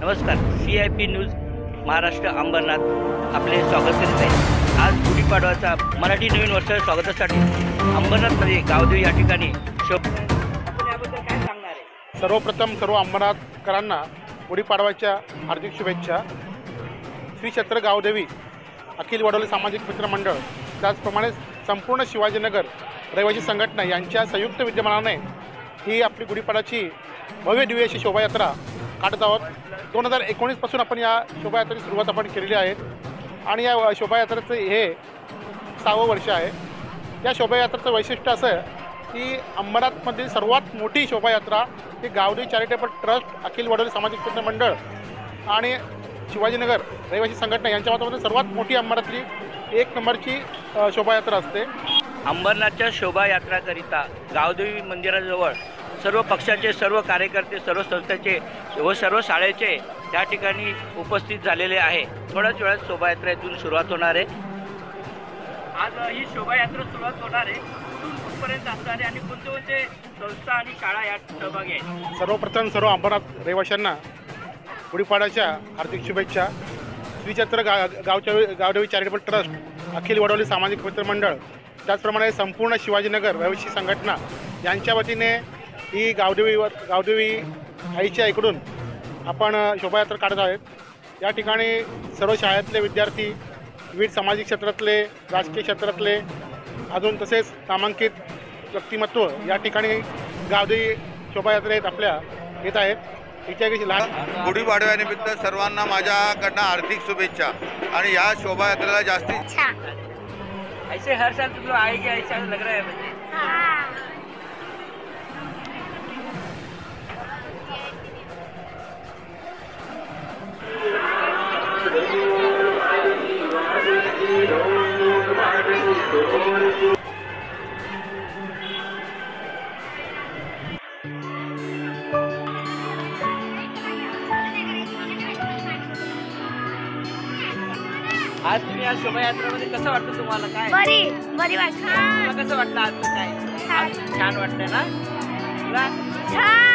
नमस्कार, CIP news Maharashtra Ambernath आपले स्वागत करीत आहे। आज गुढीपाडवाचा मराठी नवीन वर्ष स्वागतासाठी अंबरनाथमध्ये गावदेवी या ठिकाणी याबद्दल काय सांगणार आहे? सर्वप्रथम सर्व अंबरनाथकरांना गुढीपाडव्याच्या हार्दिक शुभेच्छा। श्री क्षेत्र गावदेवी अखिल वडोली सामाजिक मित्र मंडळ त्याचप्रमाणे संपूर्ण शिवाजीनगर रहिवासी संघटना यांच्या संयुक्त विद्यमानाने ही आपली गुढीपाडव्याची भव्य दिव्य अशी शोभायात्रा काढत आहोत। 2019 पासून आपण या शोभायात्रेची सुरुवात आपण केलेली आहे आणि या शोभायात्रेचं हे 6वं वर्ष आहे। या शोभायात्रेचं वैशिष्ट्य असं की अंबरनाथमधील सर्वात मोठी शोभायात्रा ही गावदेवी चॅरिटेबल ट्रस्ट अखिल वडोली सामाजिक मित्र मंडळ आणि शिवाजीनगर रहिवासी संघटना यांच्या माध्यमातून सर्वात मोठी अंबरनाथली 1 नंबरची शोभायात्रा असते। अंबरनाथच्या शोभायात्राकरिता गावदेवी मंदिराजवळ सर्व पक्षाचे, सर्व कार्यकर्ते, सर्व संस्थांचे व सर्व शाळेचे त्या ठिकाणी उपस्थित झालेले आहे। थोड्याच वेळात शोभायात्रा इथून सुरुवात होणार आहे। आज ही शोभायात्रा सुरुवात होणार आहे। कुठपर्यंत असणार आहे आणि कोणते संस्था आणि शाळा यात सहभागी आहेत? सर्वप्रथम सर्व अंबरनाथ रहिवाशांना गुढीपाडव्याच्या हार्दिक शुभेच्छा। श्री क्षेत्र गावदेवी चॅरिटेबल ट्रस्ट अखिल वडोली सामाजिक मित्र मंडळ त्याचप्रमाणे संपूर्ण शिवाजीनगर रहिवासी संघटना यांच्या वतीने ही गावदेवी आईच्या इकडून आपण शोभायात्रा काढत आहोत। या ठिकाणी सर्व शाळेतले विद्यार्थी, विविध सामाजिक क्षेत्रातले, राजकीय क्षेत्रातले, अजून तसेच नामांकित व्यक्तिमत्व या ठिकाणी गावदेवी शोभायात्रेत आपल्या येत आहेत। गुढीपाडव्यानिमित्त सर्वांना माझ्याकडनं हार्दिक शुभेच्छा आणि या शोभायात्रेला जास्तीत ऐसे हर साल तुम लोग आएंगे, ऐसा लग रहा है मुझे। आज तुम्ही या शोभायात्रेमध्ये कसं वाटतं तुम्हाला? काय बरी वाटतं। तुला कसं वाटलं आज? काय छान वाटतंय ना तुला? छान।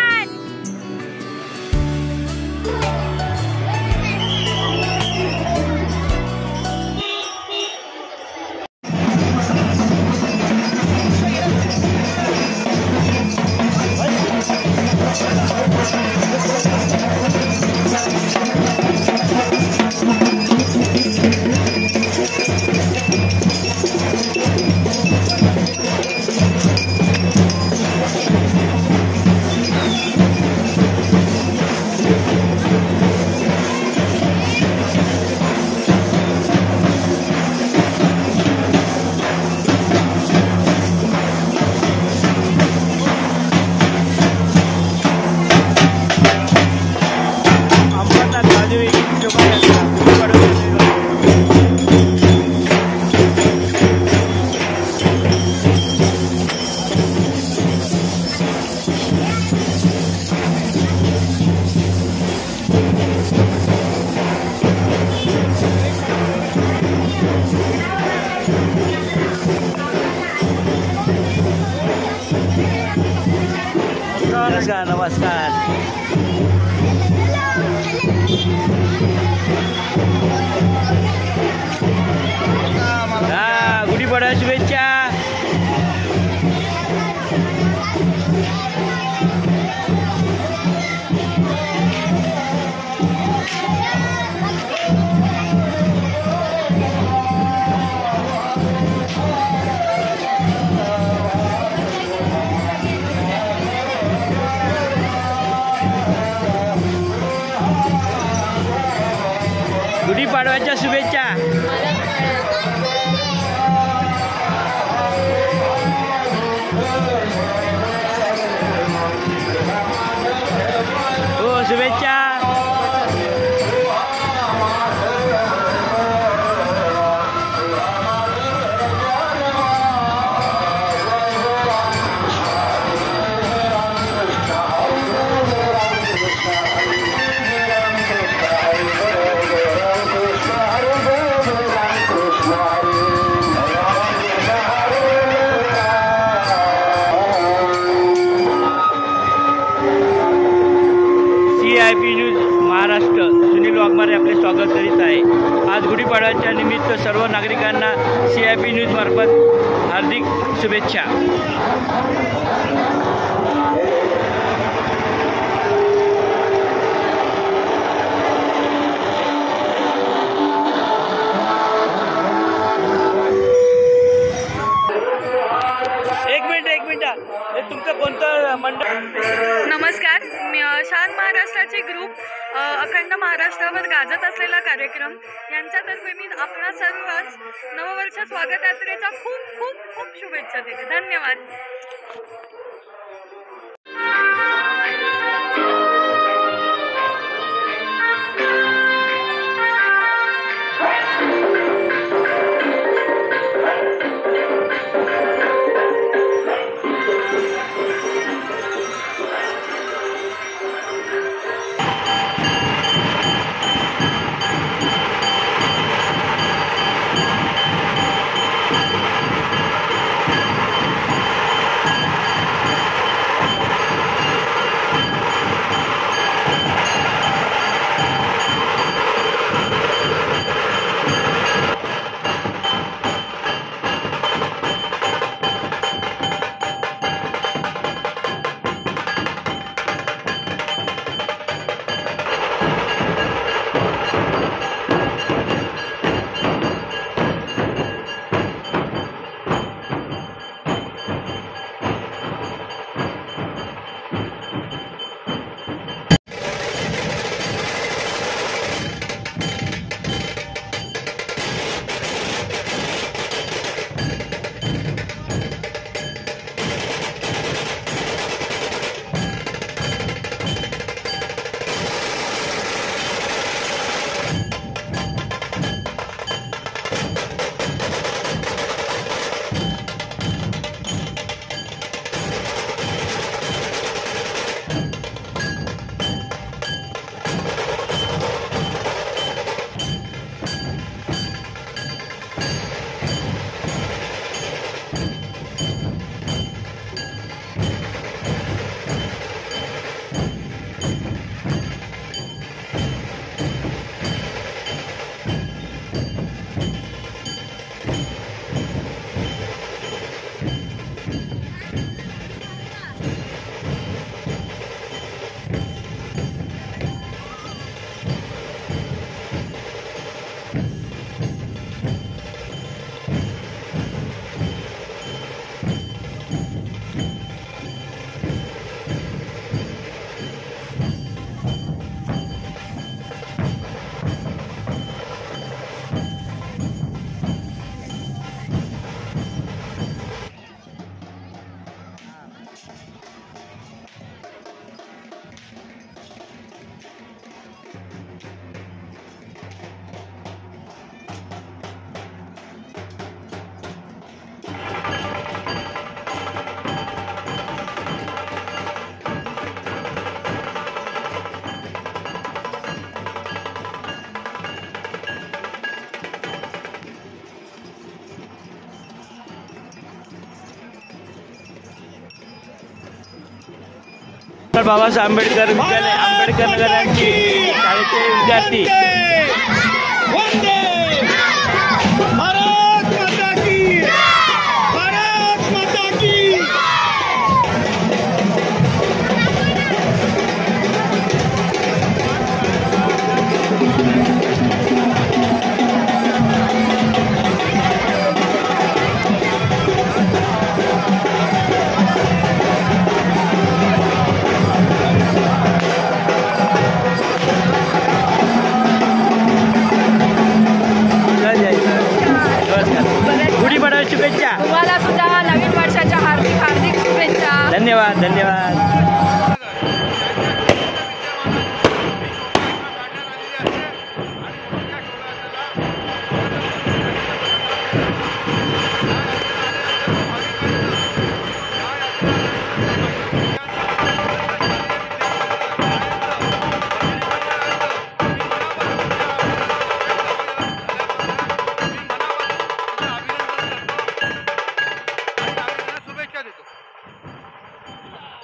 नमस्कार। गुढीपाडव्या शुभेच्छा। गुढीपाडव्याच्या शुभेच्छा। हो, शुभेच्छा। CIP न्यूज सर्व नागरिकांना CIP न्यूजमार्फत हार्दिक शुभेच्छा. एक मिनिट हे तुमचं कोणतं मंडळ? नमस्कार. शांत महाराष्ट्राचे ग्रुप अखंड महाराष्ट्रावर गाजत असलेला कार्यक्रम यांच्यातर्फे मी आपणा सर्वांच नववर्ष स्वागत यात्रेच्या खूप खूप खूप शुभेच्छा देते. धन्यवाद. बाबासाहेब आंबेडकर विद्यालय आंबेडकर नगर यांची शाळेचे विद्यार्थी शुभेच्छा. तुम्हाला सुद्धा नवीन वर्षाच्या हार्दिक हार्दिक शुभेच्छा. धन्यवाद. धन्यवाद.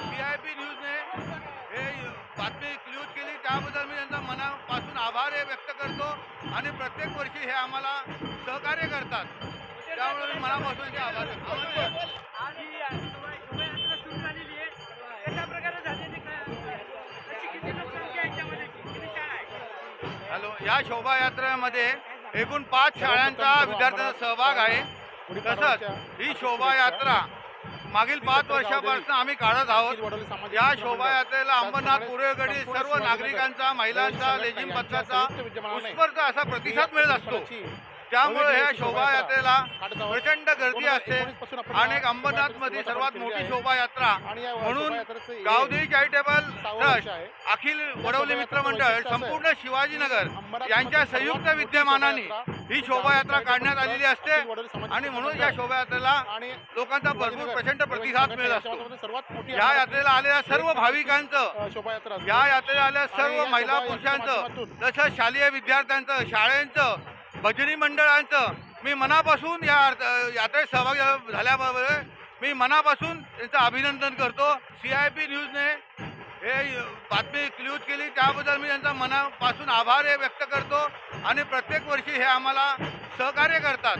CIP न्यूजने आणि प्रत्येक वर्षी हे आम्हाला सहकार्य करतात. त्यामुळे मी मनापासून त्यांचे आभार व्यक्त करतो. आज ही शोभायात्रा सुरू झालेली आहे. कशा प्रकारे झालेली कशी किती लोकसंख्या आहे याच्यामध्ये किती शाळा आहे? हॅलो, या शोभायात्रेमध्ये एकूण 5 शाळांचा विद्यार्थ्यांचा सहभाग आहे. तसंच ही शोभायात्रा मागील 5 वर्षापासून आम्ही काढत आहोत. या शोभायात्रेला अंबरनाथ पूर्वेकडील सर्व नागरिकांचा, महिलांचा, लेझिम पथकाचा उत्स्फूर्त असा प्रतिसाद मिळत असतो. त्यामुळे ह्या शोभायात्रेला प्रचंड गर्दी असते. आणि अंबरनाथमध्ये सर्वात मोठी शोभायात्रा म्हणून गावदेवी चॅरिटेबल ट्रस्ट, अखिल वडवली मित्रमंडळ, संपूर्ण शिवाजीनगर यांच्या संयुक्त विद्यमानाने ही शोभायात्रा काढण्यात आलेली असते. आणि म्हणून या शोभायात्रेला लोकांचा भरपूर प्रचंड प्रतिसाद मिळत असतो. या यात्रेला आलेल्या सर्व भाविकांचं, या यात्रेला आलेल्या सर्व महिला पुरुषांचं, तसंच शालेय विद्यार्थ्यांचं, शाळेंचं, भजनी मंडळांचं मी मनापासून या यात्रेत सहभागी झाल्याबरोबर मी मनापासून त्यांचं अभिनंदन करतो. CIP न्यूजने हे बातमी न्यूज केली त्याबद्दल मी त्यांचा मनापासून आभार व्यक्त करतो. आणि प्रत्येक वर्षी हे आम्हाला सहकार्य करतात.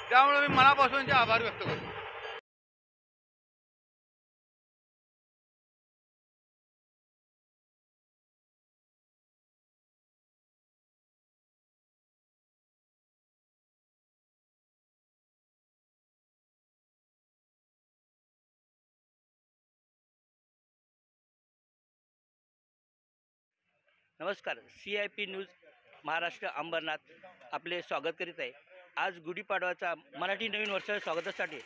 त्यामुळे मी मनापासून त्यांचे आभार व्यक्त करतो. नमस्कार. CIP न्यूज महाराष्ट्र अंबरनाथ आपले स्वागत करीत आहे. आज गुढीपाडवाचा मराठी नवीन वर्षाच्या स्वागतासाठी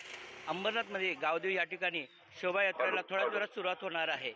अंबरनाथमध्ये गावदेवी या ठिकाणी शोभायात्रेला थोड्या जोरात सुरुवात होणार आहे.